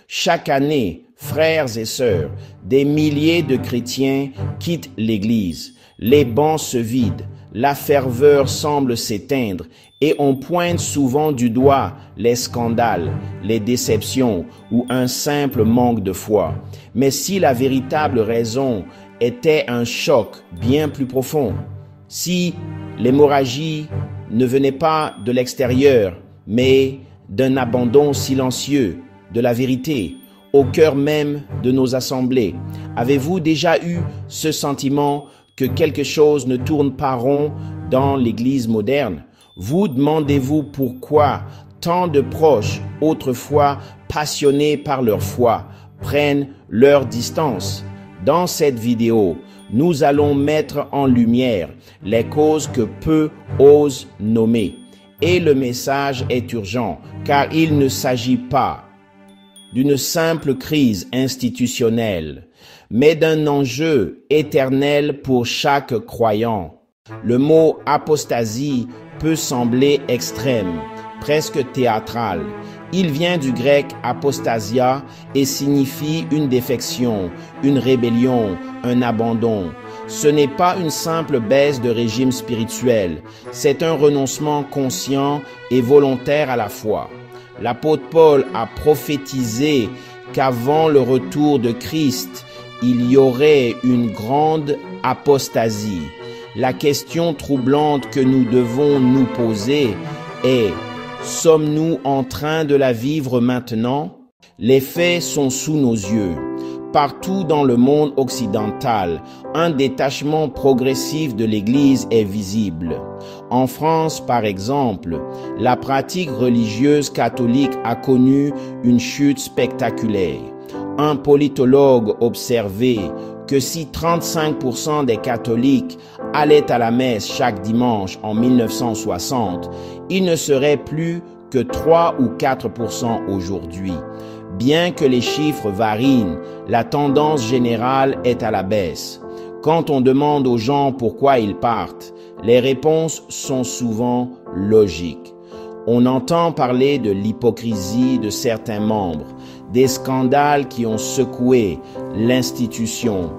Chaque année, frères et sœurs, des milliers de chrétiens quittent l'Église. Les bancs se vident, la ferveur semble s'éteindre et on pointe souvent du doigt les scandales, les déceptions ou un simple manque de foi. Mais si la véritable raison était un choc bien plus profond, si l'hémorragie ne venait pas de l'extérieur, mais d'un abandon silencieux de la vérité au cœur même de nos assemblées, avez-vous déjà eu ce sentiment que quelque chose ne tourne pas rond dans l'Église moderne? Vous demandez-vous pourquoi tant de proches, autrefois passionnés par leur foi, prennent leur distance? Dans cette vidéo, nous allons mettre en lumière les causes que peu osent nommer. Et le message est urgent, car il ne s'agit pas d'une simple crise institutionnelle, mais d'un enjeu éternel pour chaque croyant. Le mot apostasie peut sembler extrême, presque théâtral. Il vient du grec apostasia et signifie une défection, une rébellion, un abandon. Ce n'est pas une simple baisse de régime spirituel, c'est un renoncement conscient et volontaire à la foi. L'apôtre Paul a prophétisé qu'avant le retour de Christ, il y aurait une grande apostasie. La question troublante que nous devons nous poser est: sommes-nous en train de la vivre maintenant? Les faits sont sous nos yeux. Partout dans le monde occidental, un détachement progressif de l'Église est visible. En France, par exemple, la pratique religieuse catholique a connu une chute spectaculaire. Un politologue observait que si 35% des catholiques allaient à la messe chaque dimanche en 1960, il ne serait plus que 3 ou 4% aujourd'hui. Bien que les chiffres varient, la tendance générale est à la baisse. Quand on demande aux gens pourquoi ils partent, les réponses sont souvent logiques. On entend parler de l'hypocrisie de certains membres, des scandales qui ont secoué l'institution,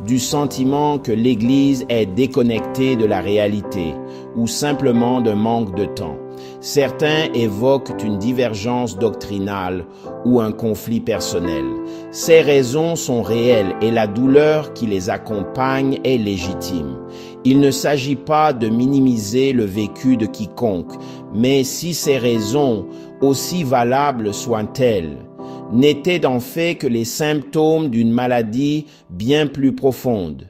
du sentiment que l'Église est déconnectée de la réalité ou simplement d'un manque de temps. Certains évoquent une divergence doctrinale ou un conflit personnel. Ces raisons sont réelles et la douleur qui les accompagne est légitime. Il ne s'agit pas de minimiser le vécu de quiconque, mais si ces raisons, aussi valables soient-elles, n'étaient en fait que les symptômes d'une maladie bien plus profonde.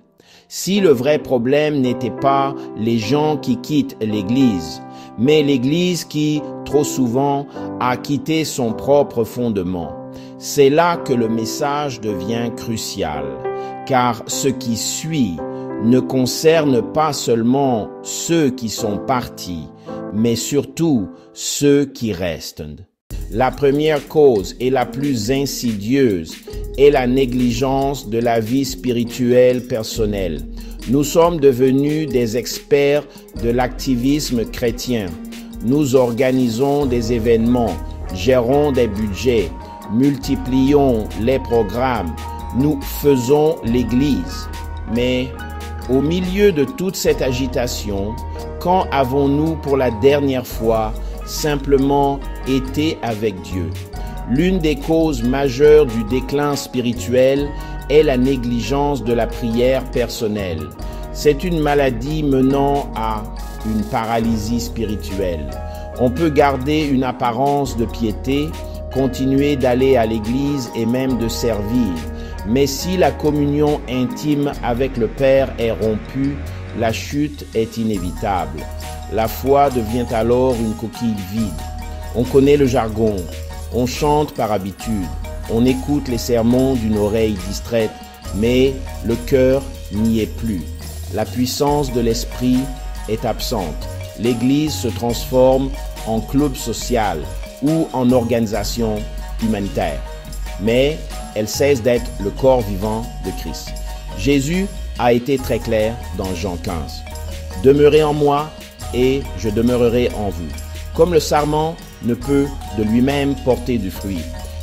Si le vrai problème n'était pas les gens qui quittent l'Église, mais l'Église qui, trop souvent, a quitté son propre fondement, c'est là que le message devient crucial, car ce qui suit ne concerne pas seulement ceux qui sont partis, mais surtout ceux qui restent. La première cause et la plus insidieuse est la négligence de la vie spirituelle personnelle. Nous sommes devenus des experts de l'activisme chrétien. Nous organisons des événements, gérons des budgets, multiplions les programmes, nous faisons l'Église. Mais au milieu de toute cette agitation, quand avons-nous pour la dernière fois simplement été avec Dieu? L'une des causes majeures du déclin spirituel est la négligence de la prière personnelle. C'est une maladie menant à une paralysie spirituelle. On peut garder une apparence de piété, continuer d'aller à l'église et même de servir. Mais si la communion intime avec le Père est rompue, la chute est inévitable. La foi devient alors une coquille vide. On connaît le jargon, on chante par habitude, on écoute les sermons d'une oreille distraite, mais le cœur n'y est plus. La puissance de l'esprit est absente. L'Église se transforme en club social ou en organisation humanitaire. Mais elle cesse d'être le corps vivant de Christ. Jésus a été très clair dans Jean 15. « Demeurez en moi et je demeurerai en vous. » Comme le sarment ne peut de lui-même porter du fruit,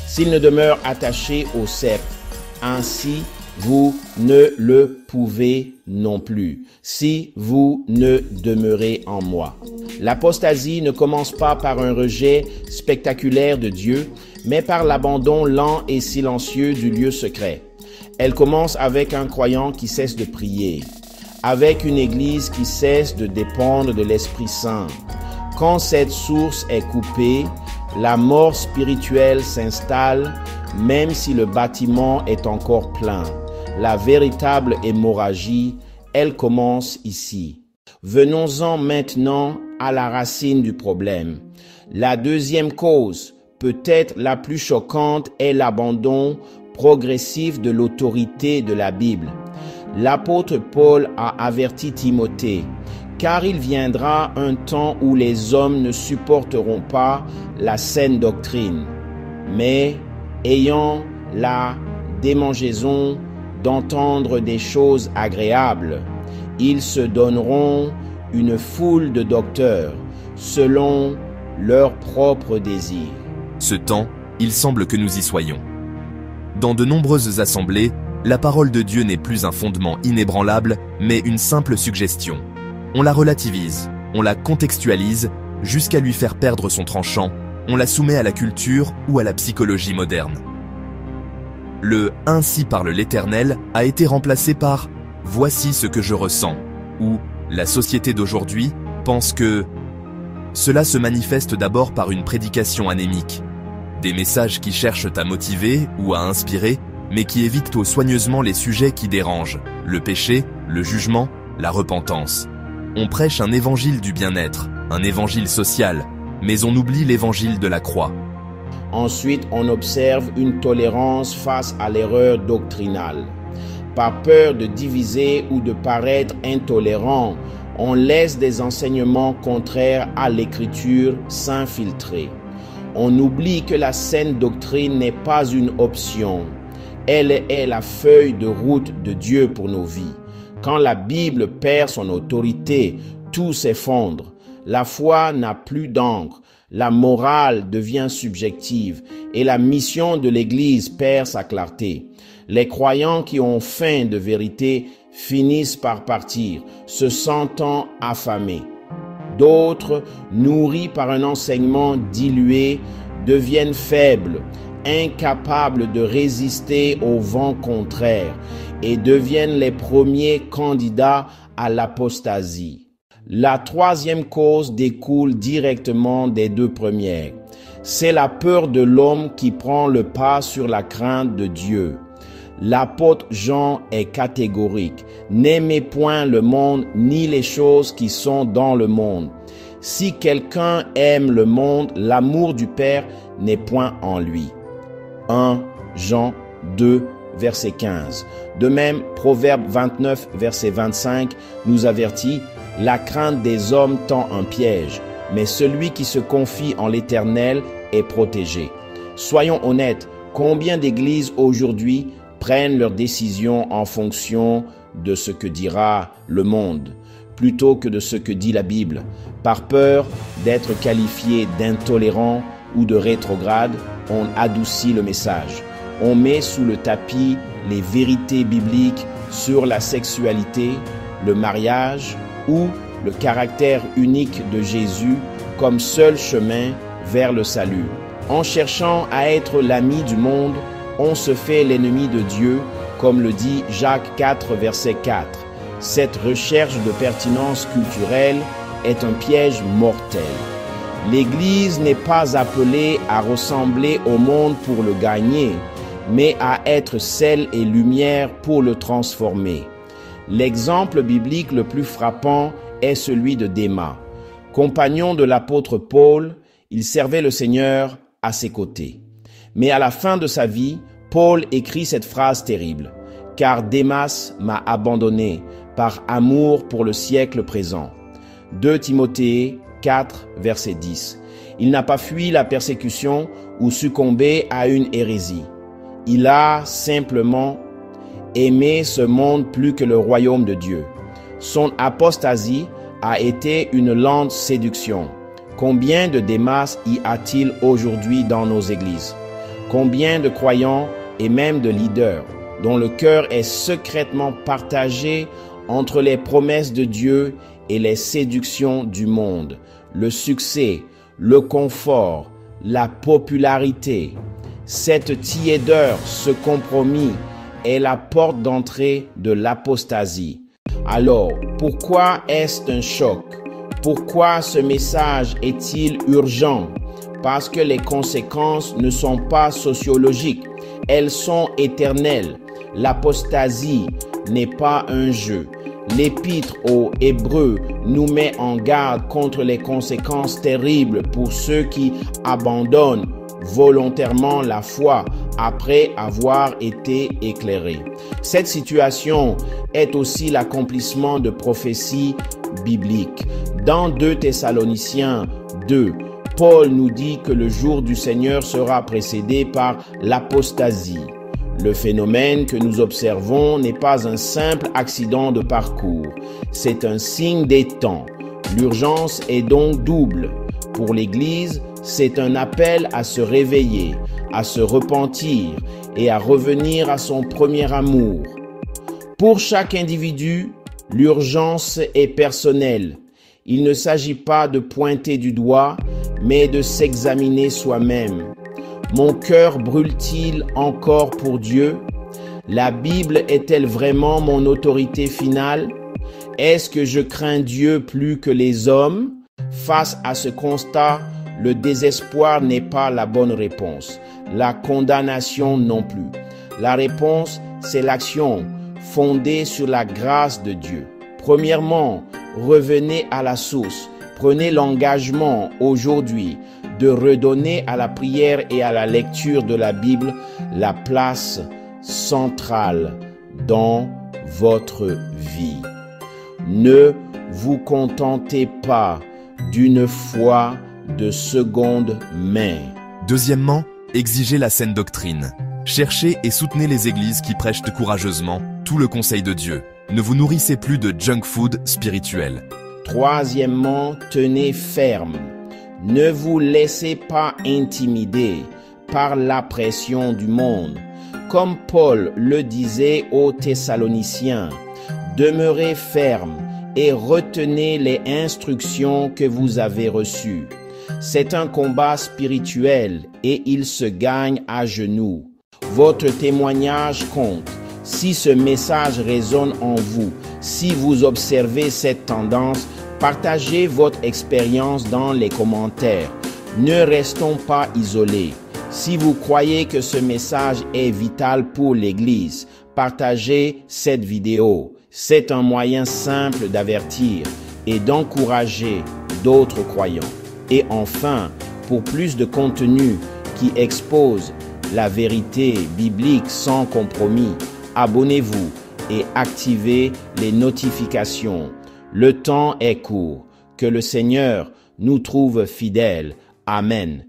s'il ne demeure attaché au sceptre. Ainsi, vous ne le pouvez non plus, si vous ne demeurez en moi. L'apostasie ne commence pas par un rejet spectaculaire de Dieu, mais par l'abandon lent et silencieux du lieu secret. Elle commence avec un croyant qui cesse de prier, avec une église qui cesse de dépendre de l'Esprit Saint. Quand cette source est coupée, la mort spirituelle s'installe, même si le bâtiment est encore plein. La véritable hémorragie, elle commence ici. Venons-en maintenant à la racine du problème. La deuxième cause, peut-être la plus choquante, est l'abandon progressif de l'autorité de la Bible. L'apôtre Paul a averti Timothée, car il viendra un temps où les hommes ne supporteront pas la saine doctrine, mais ayant la démangeaison d'entendre des choses agréables, ils se donneront une foule de docteurs, selon leurs propres désirs. Ce temps, il semble que nous y soyons. Dans de nombreuses assemblées, la parole de Dieu n'est plus un fondement inébranlable, mais une simple suggestion. On la relativise, on la contextualise, jusqu'à lui faire perdre son tranchant, on la soumet à la culture ou à la psychologie moderne. Le « ainsi parle l'Éternel » a été remplacé par « voici ce que je ressens » ou « la société d'aujourd'hui pense que… » Cela se manifeste d'abord par une prédication anémique. Des messages qui cherchent à motiver ou à inspirer, mais qui évitent soigneusement les sujets qui dérangent, le péché, le jugement, la repentance. On prêche un évangile du bien-être, un évangile social, mais on oublie l'évangile de la croix. Ensuite, on observe une tolérance face à l'erreur doctrinale. Par peur de diviser ou de paraître intolérant, on laisse des enseignements contraires à l'Écriture s'infiltrer. On oublie que la saine doctrine n'est pas une option. Elle est la feuille de route de Dieu pour nos vies. Quand la Bible perd son autorité, tout s'effondre. La foi n'a plus d'encre, la morale devient subjective et la mission de l'Église perd sa clarté. Les croyants qui ont faim de vérité finissent par partir, se sentant affamés. D'autres, nourris par un enseignement dilué, deviennent faibles, incapables de résister au vent contraire et deviennent les premiers candidats à l'apostasie. La troisième cause découle directement des deux premières. C'est la peur de l'homme qui prend le pas sur la crainte de Dieu. L'apôtre Jean est catégorique. N'aimez point le monde ni les choses qui sont dans le monde. Si quelqu'un aime le monde, l'amour du Père n'est point en lui. 1 Jean 2, verset 15. De même, Proverbe 29, verset 25 nous avertit: la crainte des hommes tend un piège, mais celui qui se confie en l'Éternel est protégé. Soyons honnêtes, combien d'églises aujourd'hui prennent leurs décisions en fonction de ce que dira le monde, plutôt que de ce que dit la Bible, par peur d'être qualifiés d'intolérants ou de rétrogrades? On adoucit le message. On met sous le tapis les vérités bibliques sur la sexualité, le mariage ou le caractère unique de Jésus comme seul chemin vers le salut. En cherchant à être l'ami du monde, on se fait l'ennemi de Dieu, comme le dit Jacques 4, verset 4. Cette recherche de pertinence culturelle est un piège mortel. L'Église n'est pas appelée à ressembler au monde pour le gagner, mais à être sel et lumière pour le transformer. L'exemple biblique le plus frappant est celui de Démas. Compagnon de l'apôtre Paul, il servait le Seigneur à ses côtés. Mais à la fin de sa vie, Paul écrit cette phrase terrible: « Car Démas m'a abandonné par amour pour le siècle présent. » 2 Timothée 4, verset 10. Il n'a pas fui la persécution ou succombé à une hérésie. Il a simplement aimé ce monde plus que le royaume de Dieu. Son apostasie a été une lente séduction. Combien de Démas y a-t-il aujourd'hui dans nos églises? Combien de croyants et même de leaders dont le cœur est secrètement partagé entre les promesses de Dieu et les séductions du monde, le succès, le confort, la popularité. Cette tiédeur, ce compromis est la porte d'entrée de l'apostasie. Alors, pourquoi est-ce un choc? Pourquoi ce message est-il urgent? Parce que les conséquences ne sont pas sociologiques, elles sont éternelles. L'apostasie n'est pas un jeu. L'Épître aux Hébreux nous met en garde contre les conséquences terribles pour ceux qui abandonnent volontairement la foi après avoir été éclairés. Cette situation est aussi l'accomplissement de prophéties bibliques. Dans 2 Thessaloniciens 2, Paul nous dit que le jour du Seigneur sera précédé par l'apostasie. Le phénomène que nous observons n'est pas un simple accident de parcours, c'est un signe des temps. L'urgence est donc double. Pour l'Église, c'est un appel à se réveiller, à se repentir et à revenir à son premier amour. Pour chaque individu, l'urgence est personnelle. Il ne s'agit pas de pointer du doigt, mais de s'examiner soi-même. Mon cœur brûle-t-il encore pour Dieu? La Bible est-elle vraiment mon autorité finale? Est-ce que je crains Dieu plus que les hommes? Face à ce constat, le désespoir n'est pas la bonne réponse, la condamnation non plus. La réponse, c'est l'action fondée sur la grâce de Dieu. Premièrement, revenez à la source. Prenez l'engagement aujourd'hui de redonner à la prière et à la lecture de la Bible la place centrale dans votre vie. Ne vous contentez pas d'une foi de seconde main. Deuxièmement, exigez la saine doctrine. Cherchez et soutenez les églises qui prêchent courageusement tout le conseil de Dieu. Ne vous nourrissez plus de junk food spirituel. Troisièmement, tenez ferme. Ne vous laissez pas intimider par la pression du monde. Comme Paul le disait aux Thessaloniciens, demeurez ferme et retenez les instructions que vous avez reçues. C'est un combat spirituel et il se gagne à genoux. Votre témoignage compte. Si ce message résonne en vous, si vous observez cette tendance, partagez votre expérience dans les commentaires. Ne restons pas isolés. Si vous croyez que ce message est vital pour l'Église, partagez cette vidéo. C'est un moyen simple d'avertir et d'encourager d'autres croyants. Et enfin, pour plus de contenu qui expose la vérité biblique sans compromis, abonnez-vous et activez les notifications. Le temps est court. Que le Seigneur nous trouve fidèles. Amen.